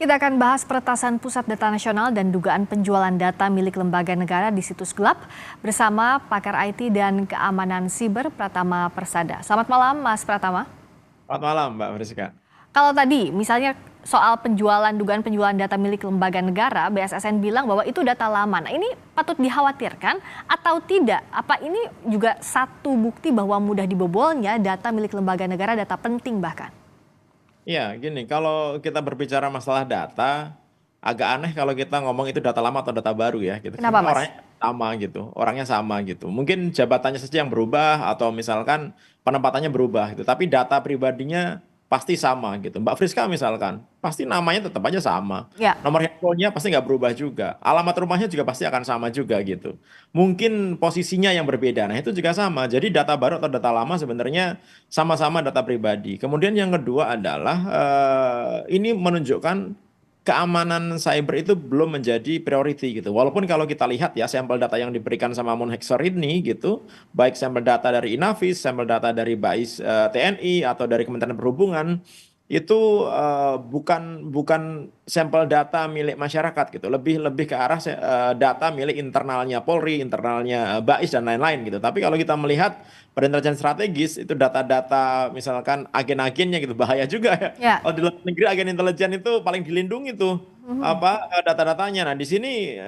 Kita akan bahas peretasan Pusat Data Nasional dan dugaan penjualan data milik lembaga negara di situs gelap bersama pakar IT dan keamanan siber Pratama Persada. Selamat malam Mas Pratama. Selamat malam Mbak Friska. Kalau tadi misalnya soal dugaan penjualan data milik lembaga negara, BSSN bilang bahwa itu data lama. Nah, ini patut dikhawatirkan atau tidak? Apa ini juga satu bukti bahwa mudah dibobolnya data milik lembaga negara, data penting bahkan? Iya, gini, kalau kita berbicara masalah data, agak aneh kalau kita ngomong itu data lama atau data baru ya, gitu. Kenapa Karena Mas? orangnya sama gitu. Mungkin jabatannya saja yang berubah atau misalkan penempatannya berubah gitu. Tapi data pribadinya pasti sama gitu. Mbak Friska misalkan, pasti namanya tetap aja sama. Ya. Nomor handphonenya pasti nggak berubah juga. Alamat rumahnya juga pasti akan sama juga gitu. Mungkin posisinya yang berbeda. Nah, itu juga sama. Jadi data baru atau data lama sebenarnya sama-sama data pribadi. Kemudian yang kedua adalah ini menunjukkan keamanan cyber itu belum menjadi priority gitu. Walaupun kalau kita lihat ya sampel data yang diberikan sama Moonhacker ini gitu, baik sampel data dari Inavis, sampel data dari BAIS TNI atau dari Kementerian Perhubungan itu bukan bukan sampel data milik masyarakat gitu, lebih lebih ke arah data milik internalnya Polri, internalnya BAIS dan lain-lain gitu. Tapi kalau kita melihat pada intelijen strategis itu data-data misalkan agen-agennya gitu bahaya juga ya. Ya. Kalau di luar negeri agen intelijen itu paling dilindungi tuh Mhm. data-datanya. Nah, di sini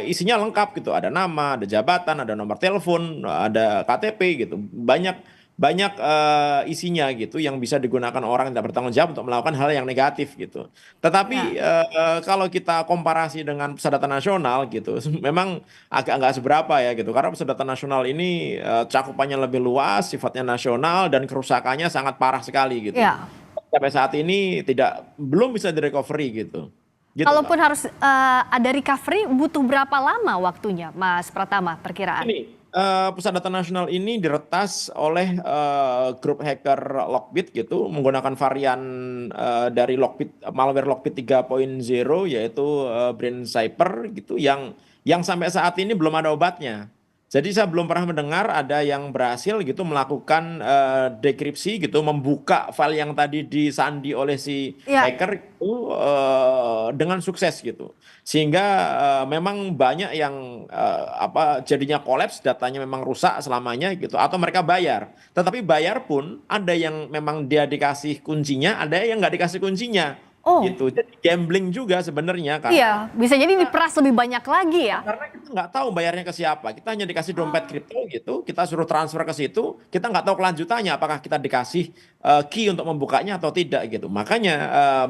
isinya lengkap gitu. Ada nama, ada jabatan, ada nomor telepon, ada KTP gitu. Banyak banyak isinya gitu yang bisa digunakan orang yang tidak bertanggung jawab untuk melakukan hal yang negatif gitu. Tetapi Ya. kalau kita komparasi dengan Pusat Data Nasional gitu, memang agak nggak seberapa ya gitu. Karena Pusat Data Nasional ini cakupannya lebih luas, sifatnya nasional dan kerusakannya sangat parah sekali gitu. Ya. Sampai saat ini belum bisa direcovery gitu. Gitu, Mbak. Kalaupun harus ada recovery, butuh berapa lama waktunya, Mas Pratama, perkiraan? Ini Pusat Data Nasional ini diretas oleh grup hacker Lockbit gitu menggunakan varian dari malware Lockbit 3.0 yaitu Brain Cyber gitu yang sampai saat ini belum ada obatnya. Jadi saya belum pernah mendengar ada yang berhasil gitu melakukan dekripsi gitu, membuka file yang tadi disandi oleh si Ya. hacker itu dengan sukses gitu. Sehingga memang banyak yang jadinya kolaps, datanya memang rusak selamanya gitu, atau mereka bayar. Tetapi bayar pun ada yang memang dia dikasih kuncinya, ada yang nggak dikasih kuncinya Oh, gitu. Jadi gambling juga sebenarnya karena iya, bisa jadi diperas lebih banyak lagi ya? karena kita nggak tahu bayarnya ke siapa. Kita hanya dikasih dompet kripto gitu, kita suruh transfer ke situ, kita nggak tahu kelanjutannya, apakah kita dikasih key untuk membukanya atau tidak gitu. Makanya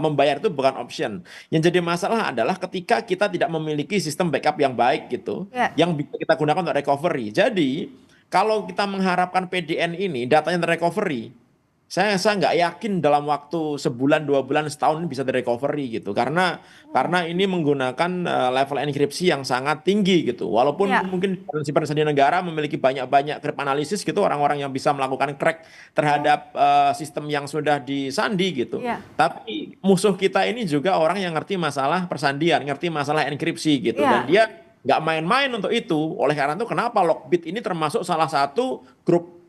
membayar itu bukan option. Yang jadi masalah adalah ketika kita tidak memiliki sistem backup yang baik gitu, Ya. yang bisa kita gunakan untuk recovery. Jadi kalau kita mengharapkan PDN ini datanya terrecovery, saya nggak yakin dalam waktu sebulan, 2 bulan, setahun ini bisa direcovery gitu. Karena ini menggunakan level enkripsi yang sangat tinggi gitu. Walaupun Ya. mungkin simpan sandi negara memiliki banyak-banyak cryptanalysis gitu, orang-orang yang bisa melakukan crack terhadap sistem yang sudah disandi gitu. Ya. Tapi musuh kita ini juga orang yang ngerti masalah persandian, ngerti masalah enkripsi gitu. Dan Ya. dia nggak main-main untuk itu. Oleh karena itu kenapa Lockbit ini termasuk salah satu grup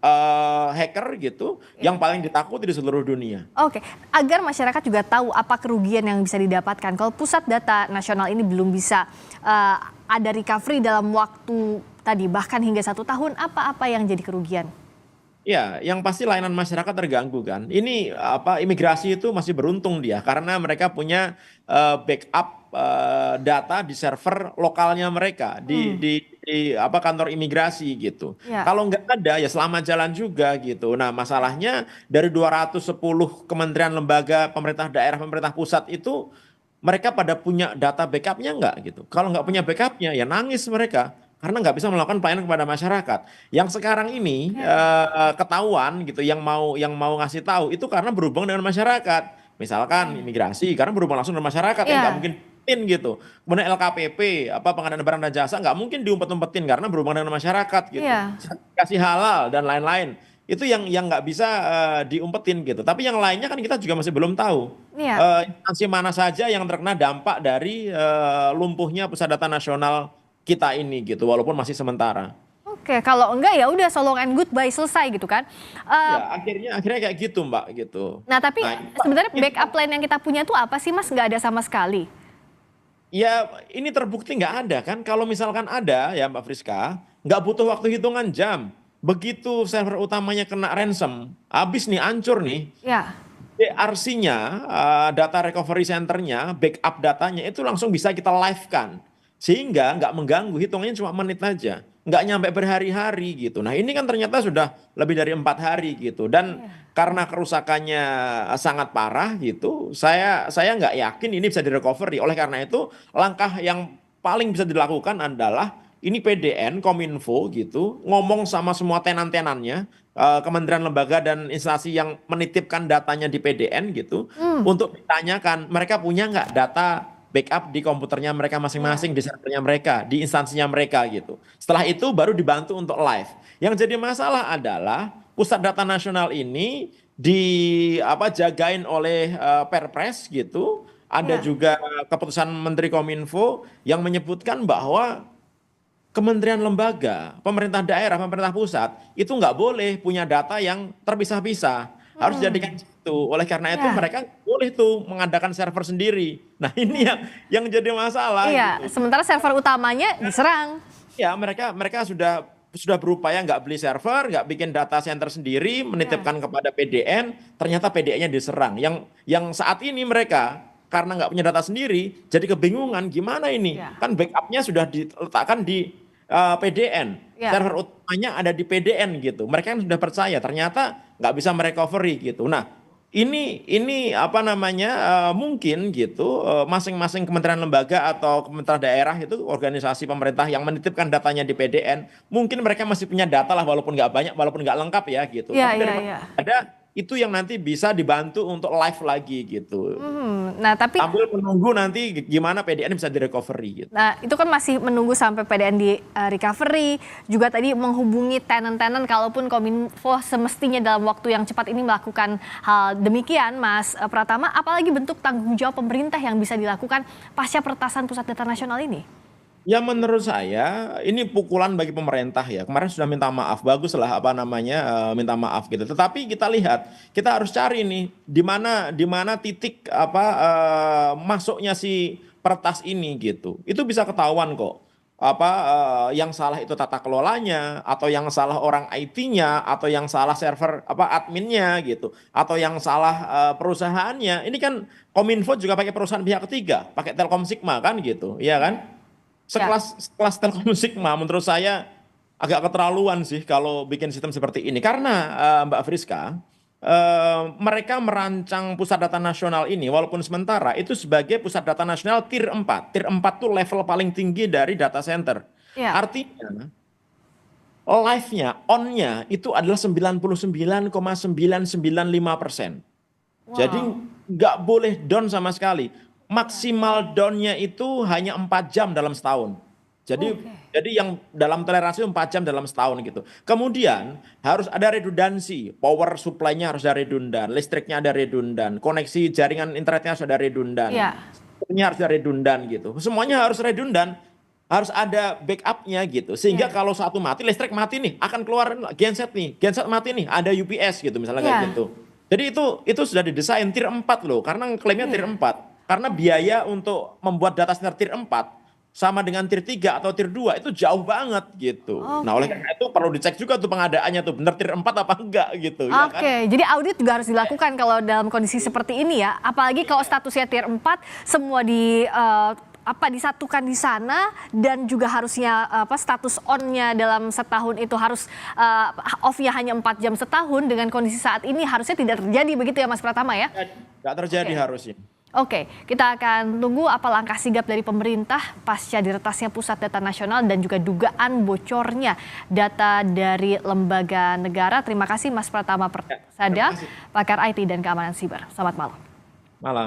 hacker gitu Ya. yang paling ditakuti di seluruh dunia. Oke, agar masyarakat juga tahu apa kerugian yang bisa didapatkan. Kalau Pusat Data Nasional ini belum bisa ada recovery dalam waktu tadi, bahkan hingga 1 tahun, apa-apa yang jadi kerugian? Ya, yang pasti layanan masyarakat terganggu kan. Ini imigrasi itu masih beruntung dia karena mereka punya backup data di server lokalnya mereka Hmm. di kantor imigrasi gitu. Ya. Kalau nggak ada ya selamat jalan juga gitu. Nah, masalahnya dari 210 kementerian lembaga pemerintah daerah pemerintah pusat itu mereka pada punya data backupnya nggak gitu. Kalau nggak punya backupnya ya nangis mereka karena nggak bisa melakukan pelayanan kepada masyarakat. Yang sekarang ini Oke. ketahuan gitu yang mau ngasih tahu itu karena berhubungan dengan masyarakat. Misalkan imigrasi karena berhubungan langsung dengan masyarakat ya nggak Iya. mungkin diumpetin gitu. Kemudian LKPP pengadaan barang dan jasa nggak mungkin diumpet-umpetin karena berhubungan dengan masyarakat gitu. Iya. Sertifikasi halal dan lain-lain itu yang nggak bisa diumpetin gitu. Tapi yang lainnya kan kita juga masih belum tahu Iya. instansi mana saja yang terkena dampak dari lumpuhnya Pusat Data Nasional kita ini gitu, walaupun masih sementara. Oke. Oke, kalau enggak ya udah so long and goodbye, selesai gitu kan. Ya, akhirnya kayak gitu, Mbak, gitu. Nah tapi Nah, sebenarnya backup plan yang kita punya tuh apa sih Mas? Nggak ada sama sekali. ya ini terbukti nggak ada kan? Kalau misalkan ada ya Mbak Friska, nggak butuh waktu hitungan jam. Begitu server utamanya kena ransom, habis nih, hancur nih. Ya, DRC-nya, data recovery center-nya, backup datanya itu langsung bisa kita live-kan. Sehingga nggak mengganggu, hitungannya cuma menit aja. Nggak nyampe berhari-hari gitu. Nah ini kan ternyata sudah lebih dari 4 hari gitu. Dan karena kerusakannya sangat parah gitu, saya nggak yakin ini bisa direcovery. Oleh karena itu, langkah yang paling bisa dilakukan adalah ini PDN, Kominfo gitu, ngomong sama semua tenan-tenannya, kementerian lembaga dan instansi yang menitipkan datanya di PDN gitu, untuk ditanyakan mereka punya nggak data backup di komputernya mereka masing-masing, di servernya mereka, di instansinya mereka gitu. Setelah itu baru dibantu untuk live. Yang jadi masalah adalah pusat data nasional ini jagain oleh Perpres gitu. Ada ya, juga keputusan Menteri Kominfo yang menyebutkan bahwa kementerian lembaga, pemerintah daerah, pemerintah pusat itu nggak boleh punya data yang terpisah-pisah. Harus dijadikan satu. Oleh karena itu ya. mereka boleh tuh mengadakan server sendiri. Nah ini yang jadi masalah Iya, gitu. sementara server utamanya diserang. Ya mereka sudah berupaya nggak beli server, nggak bikin data center sendiri, Ya, menitipkan kepada PDN, ternyata PDN-nya diserang. Yang saat ini mereka karena nggak punya data sendiri, jadi kebingungan gimana ini? ya, Kan backupnya sudah diletakkan di PDN, ya. server utamanya ada di PDN gitu. Mereka kan sudah percaya, ternyata nggak bisa merecovery gitu. Nah, ini apa namanya, mungkin gitu, masing-masing kementerian lembaga atau kementerian daerah itu organisasi pemerintah yang menitipkan datanya di PDN, mungkin mereka masih punya data lah walaupun nggak banyak, walaupun nggak lengkap ya gitu. Iya, Tapi iya, daripada iya. ada itu yang nanti bisa dibantu untuk live lagi gitu. Nah, tapi Sambil menunggu nanti gimana PDN bisa direcovery gitu. nah itu kan masih menunggu sampai PDN di recovery, juga tadi menghubungi tenant-tenant kalaupun Kominfo semestinya dalam waktu yang cepat ini melakukan hal demikian, Mas Pratama, apalagi bentuk tanggung jawab pemerintah yang bisa dilakukan pasca peretasan Pusat Data Nasional ini? Ya menurut saya ini pukulan bagi pemerintah ya. Kemarin sudah minta maaf, bagus lah apa namanya, minta maaf gitu. Tetapi kita lihat, kita harus cari nih di mana titik masuknya si pertas ini gitu. Itu bisa ketahuan kok. Yang salah itu tata kelolanya, atau yang salah orang IT-nya, atau yang salah server adminnya gitu, atau yang salah perusahaannya. Ini kan Kominfo juga pakai perusahaan pihak ketiga, pakai Telkom Sigma kan gitu, iya kan? Ya, Sekelas Telkom Sigma menurut saya agak keterlaluan sih kalau bikin sistem seperti ini. Karena Mbak Friska, mereka merancang pusat data nasional ini walaupun sementara itu sebagai pusat data nasional tier 4. Tier 4 tuh level paling tinggi dari data center. ya. Artinya live-nya, on-nya itu adalah 99,995%. Jadi Wow. nggak boleh down sama sekali. Maksimal downnya itu hanya 4 jam dalam setahun. Jadi Oke. jadi yang dalam toleransi 4 jam dalam setahun gitu. Kemudian harus ada redundansi. Power supply-nya harus ada redundan, listriknya ada redundan, koneksi jaringan internetnya harus ada redundan. Ya, Ini harus ada redundan gitu. Semuanya harus redundan. Harus ada backupnya gitu. Sehingga ya, kalau satu mati, listrik mati nih, akan keluar genset nih. Genset mati nih, ada UPS gitu misalnya kayak ya. gitu. Jadi itu sudah didesain tier 4 loh, karena klaimnya tier Iya. 4. Karena biaya untuk membuat data center tier 4 sama dengan tier 3 atau tier 2 itu jauh banget gitu. Nah, oleh Oke. karena itu perlu dicek juga tuh pengadaannya tuh bener tier 4 apa enggak gitu ya kan. Oke, jadi audit juga harus dilakukan kalau dalam kondisi seperti ini ya. Apalagi kalau statusnya tier 4, semua disatukan di sana dan juga harusnya status on-nya dalam setahun itu harus off-nya hanya 4 jam setahun, dengan kondisi saat ini harusnya tidak terjadi begitu ya Mas Pratama ya? Enggak terjadi Oke. harusnya. Oke, kita akan tunggu apa langkah sigap dari pemerintah pasca diretasnya Pusat Data Nasional dan juga dugaan bocornya data dari lembaga negara. Terima kasih Mas Pratama Ya, terima Persada, kasih. pakar IT dan keamanan siber. Selamat malam. Malam.